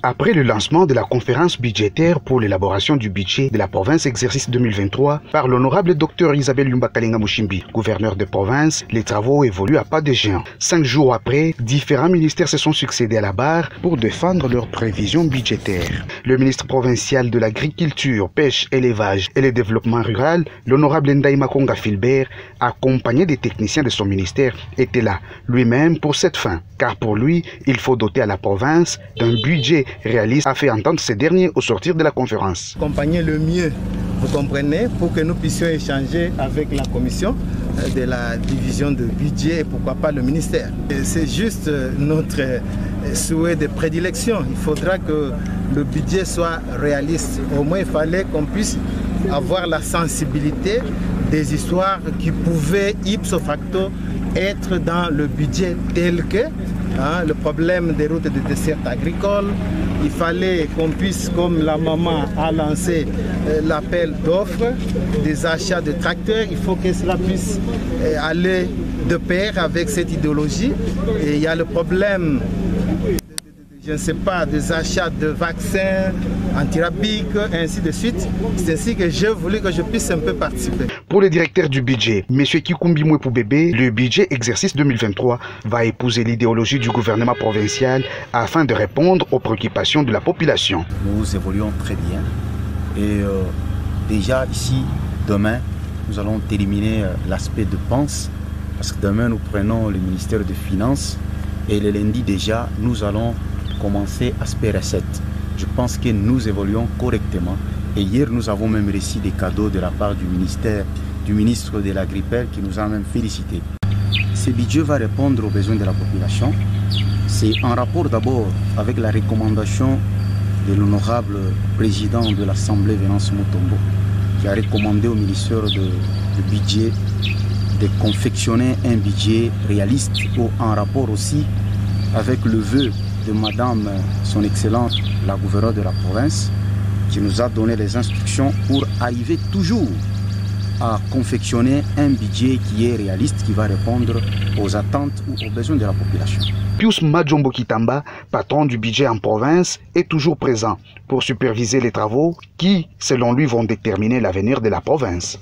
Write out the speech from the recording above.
Après le lancement de la conférence budgétaire pour l'élaboration du budget de la province exercice 2023 par l'honorable Dr Isabelle Lumba Kalenga Mushimbi, gouverneur de province, les travaux évoluent à pas de géant. 5 jours après, différents ministères se sont succédés à la barre pour défendre leurs prévisions budgétaires. Le ministre provincial de l'Agriculture, Pêche, Élevage et le Développement rural, l'honorable Ndaï Makonga Filbert, accompagné des techniciens de son ministère, était là lui-même pour cette fin. Car pour lui, il faut doter à la province d'un budget réaliste, a fait entendre ces derniers au sortir de la conférence. Accompagner le mieux, vous comprenez, pour que nous puissions échanger avec la commission de la division de budget et pourquoi pas le ministère. C'est juste notre souhait de prédilection. Il faudra que le budget soit réaliste. Au moins, il fallait qu'on puisse avoir la sensibilité des histoires qui pouvaient ipso facto être dans le budget tel que le problème des routes de dessert agricole. Il fallait qu'on puisse, comme la maman a lancé l'appel d'offres des achats de tracteurs, il faut que cela puisse aller de pair avec cette idéologie. Et il y a le problème, je ne sais pas, des achats de vaccins antirabiques, ainsi de suite. C'est ainsi que j'ai voulu que je puisse un peu participer. Pour le directeur du budget, M. Kikumbi Mwepoubébé, le budget exercice 2023 va épouser l'idéologie du gouvernement provincial afin de répondre aux préoccupations de la population. Nous évoluons très bien et déjà ici, demain, nous allons terminer l'aspect de dépenses parce que demain nous prenons le ministère des Finances et le lundi déjà, nous allons commencer aspect recettes. Je pense que nous évoluons correctement et hier nous avons même reçu des cadeaux de la part du ministre de l'Agriculture qui nous a même félicité. Ce budget va répondre aux besoins de la population. C'est en rapport d'abord avec la recommandation de l'honorable président de l'Assemblée, Venance Mutombo, qui a recommandé au ministère du budget de confectionner un budget réaliste en rapport aussi avec le vœu de Madame, son Excellence, la gouverneure de la province, qui nous a donné les instructions pour arriver toujours à confectionner un budget qui est réaliste, qui va répondre aux attentes ou aux besoins de la population. Pius Majombo Kitamba, patron du budget en province, est toujours présent pour superviser les travaux qui, selon lui, vont déterminer l'avenir de la province.